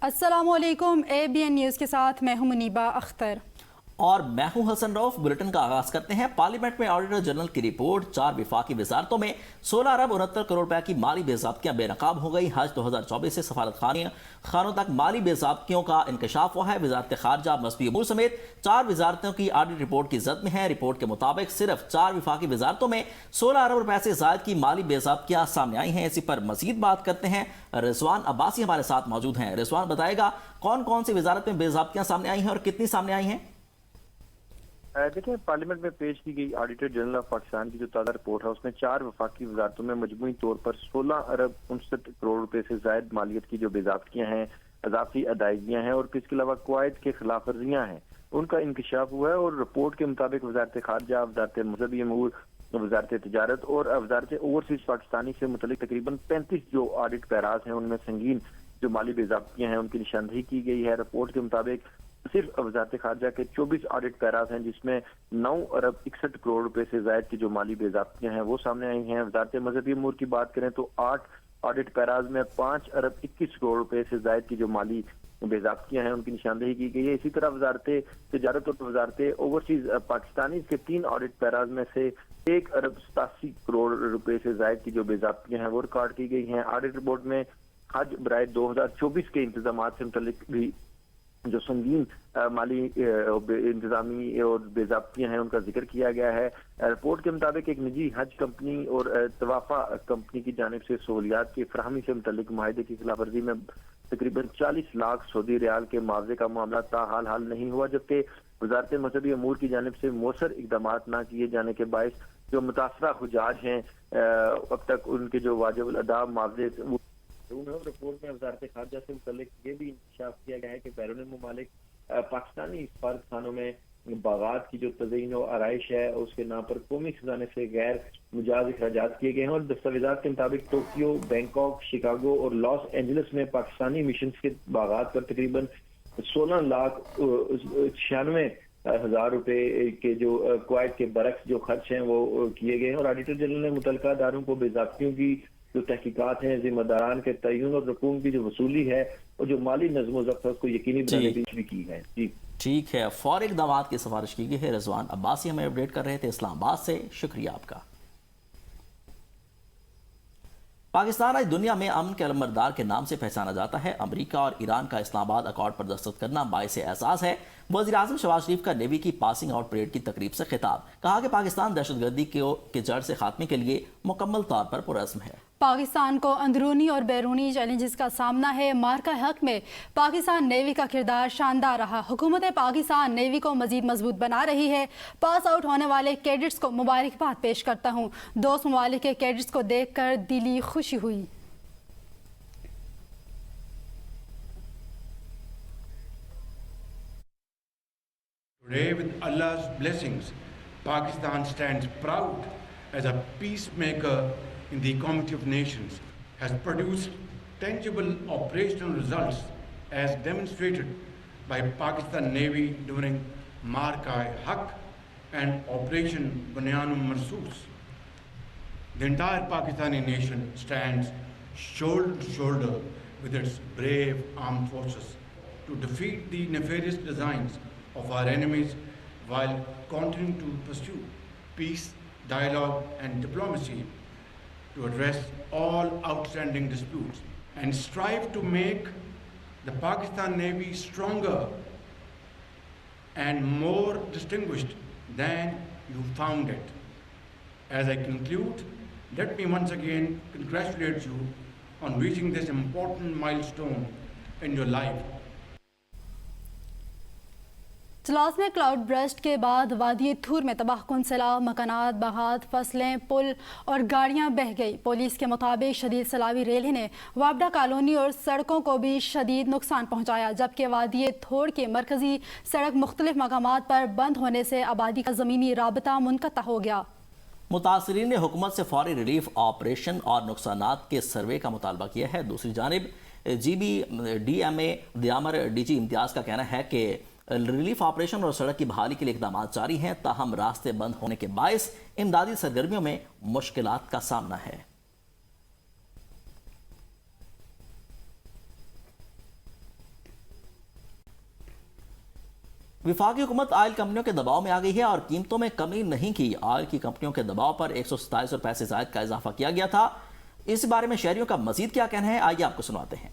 अस्सलाम वालेकुम। ABN news के साथ मैं हूं मुनीबा अख्तर और मैं हूं हसन रऊफ। बुलेटिन का आगाज करते हैं। पार्लियामेंट में ऑडिटर जनरल की रिपोर्ट। 4 विफाकी वजारतों में 16 अरब 69 करोड़ रुपए की माली बेज़ाब्तियां बेनकाब हो गई। हज 2024 से सफारत खानों तक माली बेज़ाब्तियों का इंकशाफ हुआ है। वजारत खारजा मसबी अमूर समेत 4 वजारतों की ऑडिट रिपोर्ट की जद में है। रिपोर्ट के मुताबिक सिर्फ 4 विफाकी वजारतों में 16 अरब रुपए से ज़ायद की माली बेज़ाब्तियां सामने आई हैं। इसी पर मजीद बात करते हैं। रिजवान अब्बासी हमारे साथ मौजूद हैं। रिजवान बताएगा कौन कौन सी वजारत में बेज़ाब्तियां सामने आई हैं और कितनी सामने आई हैं। देखिए, पार्लियामेंट में पेश की गई ऑडिटर जनरल ऑफ पाकिस्तान की जो ताज़ा रिपोर्ट है उसमें 4 वफाकी वजारतों में मजमूई तौर पर 16 अरब 69 करोड़ रुपए से जायद मालियत की जो बेज़ाब्तियां हैं, अजाफी अदायगियां हैं और इसके अलावा कवायद के खिलाफ वर्जियां हैं, उनका इंकशाफ हुआ है। और रिपोर्ट के मुताबिक वजारत खारजा, वजारत मजहबी अमूर, वजारत तिजारत और वजारत ओवरसीज पाकिस्तानी से मुतलिक तकरीबन 35 जो ऑडिट पैराज हैं उनमें संगीन जो माली बेज़ाब्तियां हैं उनकी निशानदही की गई है। रिपोर्ट के मुताबिक सिर्फ वजारत खारजा के 24 ऑडिट पैराज हैं जिसमें 9 अरब 61 करोड़ रुपए से जायद की जो माली बेज़ाब्तियां हैं वो सामने आई हैं। वजारत मजहबी अमूर की बात करें तो 8 ऑडिट पैराज में 5 अरब 21 करोड़ रुपए से जायद की जो माली बेज़ाब्तियां हैं उनकी निशानदेही की गई है। इसी तरह वजारत तिजारत और वजारत ओवरसीज पाकिस्तानी के 3 ऑडिट पैराज में से 1 अरब 87 करोड़ रुपए से जायद की जो बेज़ाब्तियां हैं वो रिकॉर्ड की गई हैं। ऑडिट रिपोर्ट में हज बराए 2024 के इंतजाम से मुतल्लिक भी जो संगीन माली इंतजामी और बेज़ाब्तियां हैं उनका जिक्र किया गया है। रिपोर्ट के मुताबिक एक निजी हज कंपनी और तवाफा कंपनी की जानिब से सहूलियात की फराहमी से मुतल्लिक माहिदे की खिलाफ वर्जी में तकरीबन 40 लाख सऊदी रियाल के मुआवजे का मामला ताहाल हल नहीं हुआ, जबकि वजारत मजहबी अमूर की जानिब से मौसर इकदाम न किए जाने के बायस जो मुतासरा हुजाज हैं अब तक उनके जो वाजिब अदा मुआवजे रिपोर्ट में वजारत खारजा से मुतल्लिक ये भी इंकशाफ किया गया है कि बैरून मुमालिक पाकिस्तानी सफारत खानों में बागात की जो तज़यीन और आराइश है उसके नाम पर कौमी खजाने से गैर मुजाज अखराजात किए गए हैं। और दस्तावेजात के मुताबिक टोक्यो, बैंकॉक, शिकागो और लॉस एंजलिस में पाकिस्तानी मिशन के बागात पर तकरीबन 16 लाख 96 हजार रुपए के जो कवायद के बरक्स जो खर्च हैं वो किए गए हैं। और ऑडिटर जनरल ने मुतल्लिका इदारों को बेज़ाब्तियों की जो तहकीकात हैं, जिम्मेदारान के तयन और रकूम की जो वसूली है और जो माली नज़्म ज़ब्त को यकीनी बनाने की भी की है। जी ठीक है, फौरी इक़दाम की सिफारिश की गई है। रिजवान अब्बासी हमें अपडेट कर रहे थे इस्लामाबाद से, शुक्रिया आपका। पाकिस्तान आज दुनिया में अमन के अलमबरदार के नाम से पहचाना जाता है। अमेरिका और ईरान का इस्लामाबाद अकॉर्ड पर दस्तखत करना बाइस एहसास है। वज़ीर-ए-आज़म शहबाज शरीफ का नेवी की पासिंग आउट परेड की तकरीब से खिताब। कहा कि पाकिस्तान दहशतगर्दी के जड़ से खात्मे के लिए मुकम्मल तौर पर पुरअज़्म है। पाकिस्तान को अंदरूनी और बैरूनी चैलेंजेस का सामना है। मार्का हक में पाकिस्तान नेवी का किरदार शानदार रहा। हुकूमत पाकिस्तान नेवी को मजीद मजबूत बना रही है। पास आउट होने वाले कैडेट्स को मुबारकबाद पेश करता हूँ। दोस्त ममालिक के कैडेट्स को देखकर दिली खुशी हुई। Today, with Allah's blessings, Pakistan stands proud as a peacemaker in the Committee of Nations, has produced tangible operational results as demonstrated by Pakistan Navy during Marka-e-Haq and Operation Bunyan Marsus. The entire Pakistani nation stands shoulder to shoulder with its brave armed forces to defeat the nefarious designs of our enemies while continuing to pursue peace, dialogue and diplomacy to address all outstanding disputes and strive to make the Pakistan Navy stronger and more distinguished than you found it. As I conclude, let me once again congratulate you on reaching this important milestone in your life. Chilas में cloud burst के बाद वादी थूर में तबाहकुन सैलाब, मकानात, बागात, फसलें, पुल और गाड़ियां बह गई। पुलिस के मुताबिक शदीद सैलाबी रेले ने वापडा कॉलोनी और सड़कों को भी शदीद नुकसान पहुंचाया, जबकि वादी थोड़ के मरकजी सड़क मुख्तलिफ मकामात पर बंद होने से आबादी का ज़मीनी राबता मुनक़ता हो गया। मुतासरीन ने हुकूमत से फौरी रिलीफ ऑपरेशन और नुकसानात के सर्वे का मुतालबा किया है। दूसरी जानिब GBDMA दियामर DG इम्तियाज़ का कहना है कि रिलीफ ऑपरेशन और सड़क की बहाली के लिए इकदाम जारी हैं, ताहम रास्ते बंद होने के बायस इमदादी सरगर्मियों में मुश्किलात का सामना है। वफाकी हुकूमत ऑयल कंपनियों के दबाव में आ गई है और कीमतों में कमी नहीं की। ऑयल की कंपनियों के दबाव पर 127 रुपए से जायद का इजाफा किया गया था। इस बारे में शहरियों का मजीद क्या कहना है, आइए आपको सुनाते हैं।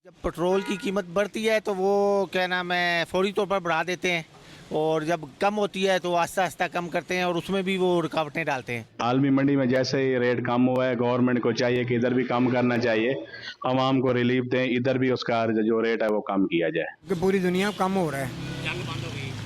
जब पेट्रोल की कीमत बढ़ती है तो वो क्या नाम है फौरी तौर पर बढ़ा देते हैं, और जब कम होती है तो आहिस्ता आहिस्ता कम करते हैं और उसमें भी वो रुकावटें डालते हैं। आलमी मंडी में जैसे ही रेट कम हुआ है, गवर्नमेंट को चाहिए कि इधर भी कम करना चाहिए, आवाम को रिलीफ दें, इधर भी उसका जो रेट है वो कम किया जाए। कि पूरी दुनिया में कम हो रहा है,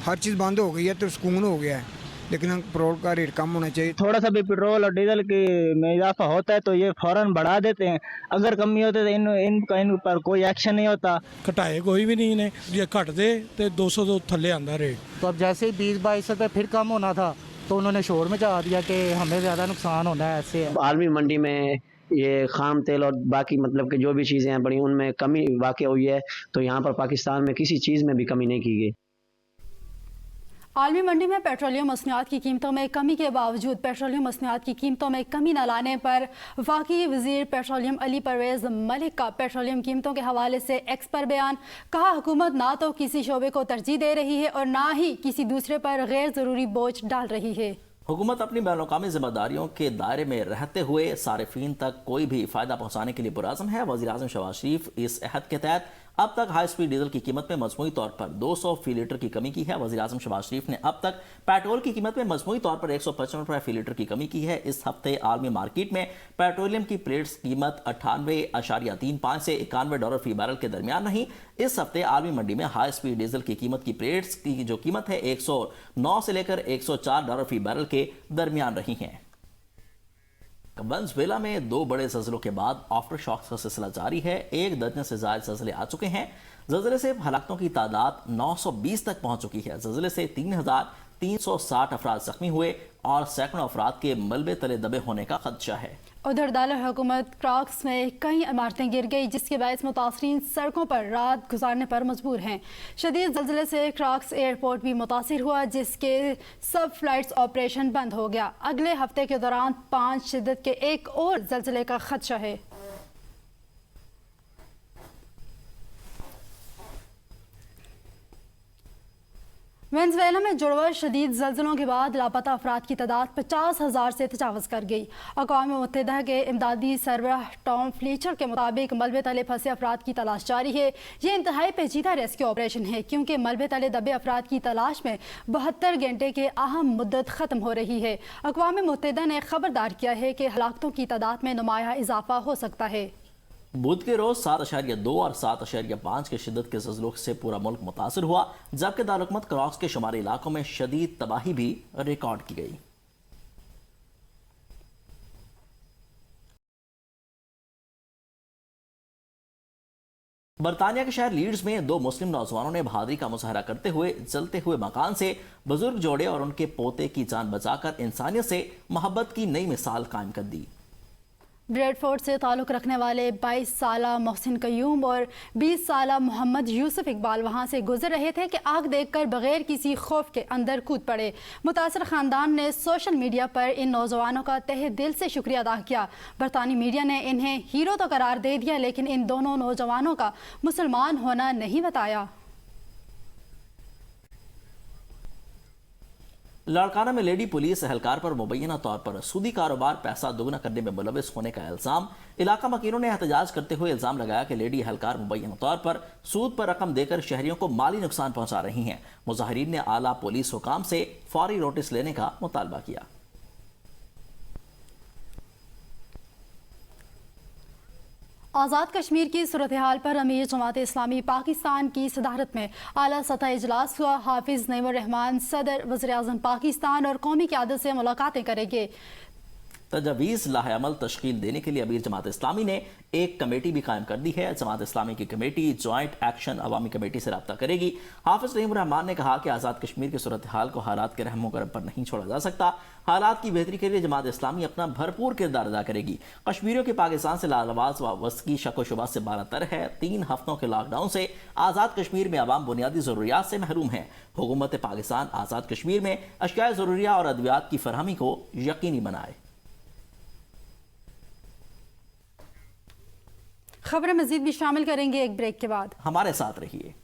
हर चीज़ बंद हो गई है तो सुकून हो गया है, लेकिन पेट्रोल का रेट कम होना चाहिए। थोड़ा सा भी पेट्रोल और डीजल की में इजाफा होता है तो ये फौरन बढ़ा देते हैं, अगर कमी होती है तो इन पर कोई एक्शन नहीं होता। घटाए कोई भी नहीं ने, जे घट दे तो 200 तो थल्ले आंदा रेट। तो अब जैसे ही 20-22 रुपये फिर कम होना था तो उन्होंने शोर मचा दिया कि हमें ज़्यादा नुकसान होना है। ऐसे आलमी मंडी में ये खाम तेल और बाकी मतलब कि जो भी चीज़ें हैं बड़ी, उनमें कमी वाक़ई हुई है, तो यहाँ पर पाकिस्तान में किसी चीज़ में भी कमी नहीं की गई। आलमी मंडी में पेट्रोलियम मसनूआत की कीमतों में कमी के बावजूद पेट्रोलियम मसनूआत की कीमतों में कमी न लाने पर वफाकी वज़ीर पेट्रोलियम अली परवेज़ मलिक का पेट्रोलियम कीमतों के हवाले से एक्स पर बयान। कहा, हुकूमत ना तो किसी शोबे को तरजीह दे रही है और ना ही किसी दूसरे पर गैर ज़रूरी बोझ डाल रही है। हुकूमत अपनी बैनुल-अक़वामी जिम्मेदारियों के दायरे में रहते हुए सारिफीन तक कोई भी फ़ायदा पहुँचाने के लिए पुरअज़्म है। वज़ीर-ए-आज़म शहबाज शरीफ इस अहद के तहत अब तक हाई स्पीड डीजल की कीमत में मजमूई तौर पर 200 फी लीटर की कमी की है। वज़ीर-ए-आज़म शहबाज शरीफ ने अब तक पेट्रोल की कीमत में मजमूई तौर पर 155 रुपये फी लीटर की कमी की है। इस हफ्ते आलमी मार्केट में पेट्रोलियम की प्लेट्स कीमत 98.35 से $91 फी बैरल के दरमियान रही। इस हफ्ते आलमी मंडी में हाई स्पीड डीजल की कीमत की प्लेट्स की जो कीमत है 109 से लेकर $104 फी बैरल के दरमियान रही हैं। वेनेजुएला में 2 बड़े ज़लज़लों के बाद आफ्टर शॉक्स का सिलसिला जारी है। 1 दर्जन से ज़ायद ज़लज़ले आ चुके हैं। ज़लज़ले से हलाकतों की तादाद 920 तक पहुंच चुकी है। ज़लज़ले से 3360 अफराद जख्मी हुए और सैकड़ों अफराद के मलबे तले दबे होने का खदशा है। उधर दारुल हुकूमत क्रॉक्स में कई इमारतें गिर गई, जिसके बायस मुतासरीन सड़कों पर रात गुजारने पर मजबूर हैं। शदीद ज़लज़ले से क्रॉक्स एयरपोर्ट भी मुतासिर हुआ, जिसके सब फ्लाइट्स ऑपरेशन बंद हो गया। अगले हफ्ते के दौरान 5 शिद्दत के एक और ज़लज़ले का खदशा है। वेनेजुएला में जुड़वा शदीद ज़लज़लों के बाद लापता अफराद की तादाद 50,000 से तजावज़ कर गई। अक़वाम मुत्तहिदा के इमदादी सरबराह टॉम फ्लेचर के मुताबिक मलबे तले फंसे अफराद की तलाश जारी है। ये इंतहाई पेचीदा रेस्क्यू ऑपरेशन है, क्योंकि मलबे तले दबे अफराद की तलाश में 72 घंटे के अहम मुद्दत ख़त्म हो रही है। अक़वाम मुत्तहिदा ने खबरदार किया है कि हलाकतों की तादाद में नुमाया इजाफा हो सकता है। बुध के रोज 7.2 और 7.5 के शिद्दत के ज़लज़लों से पूरा मुल्क मुतासिर हुआ, जबकि दारुल-हुकूमत क्रॉक्स के शुमारी इलाकों में शदीद तबाही भी रिकॉर्ड की गई। बरतानिया के शहर लीड्स में 2 मुस्लिम नौजवानों ने बहादुरी का मुजाहरा करते हुए जलते हुए मकान से बुजुर्ग जोड़े और उनके पोते की जान बचाकर इंसानियत से मोहब्बत की नई मिसाल कायम कर दी। ब्रेडफोर्ड से ताल्लुक़ रखने वाले 22 साला मोहसिन कयूम और 20 साला मोहम्मद यूसुफ इकबाल वहां से गुजर रहे थे कि आग देखकर बगैर किसी खौफ के अंदर कूद पड़े। मुतासर खानदान ने सोशल मीडिया पर इन नौजवानों का तहे दिल से शुक्रिया अदा किया। बरतानी मीडिया ने इन्हें हीरो तो करार दे दिया, लेकिन इन दोनों नौजवानों का मुसलमान होना नहीं बताया। लाड़काना में लेडी पुलिस एहलकार पर मुबैना तौर पर सूदी कारोबार पैसा दोगुना करने में मुलविस होने का इल्जाम। इलाका मकीनों ने एहतजाज करते हुए इल्जाम लगाया कि लेडी एहलकार मुबैना तौर पर सूद पर रकम देकर शहरियों को माली नुकसान पहुंचा रही हैं। मुजाहिरीन ने आला पुलिस हुकाम से फौरी नोटिस लेने का मुतालबा किया। आज़ाद कश्मीर की सूरत हाल पर अमीर जमात इस्लामी पाकिस्तान की सदारत में आला सतह इजलास हुआ। हाफिज नईमुर रहमान सदर वज़ीर आज़म पाकिस्तान और कौमी क़यादत से मुलाकातें करेंगे। तजवीज़ लाहेअमल तश्कील देने के लिए अमीर जमात इस्लामी ने एक कमेटी भी कायम कर दी है। जमात इस्लामी की कमेटी जॉइंट एक्शन अवामी कमेटी से रब्ता करेगी। हाफिज नईमुर रहमान ने कहा कि आज़ाद कश्मीर की सूरत हाल को हालात के रहमो करम पर नहीं छोड़ा जा सकता। हालात की बेहतरी के लिए जमात इस्लामी अपना भरपूर किरदार अदा करेगी। कश्मीरियों के पाकिस्तान से लालवाज वाबस्तगी शक व शुबा से बालातर है। 3 हफ्तों के लॉकडाउन से आज़ाद कश्मीर में आवाम बुनियादी ज़रूरियात से महरूम है। हुकूमत पाकिस्तान आज़ाद कश्मीर में अशियाए ज़रूरिया और अद्वियात की फरहमी को यकीनी बनाए। खबरें मजीद भी शामिल करेंगे एक ब्रेक के बाद, हमारे साथ रहिए।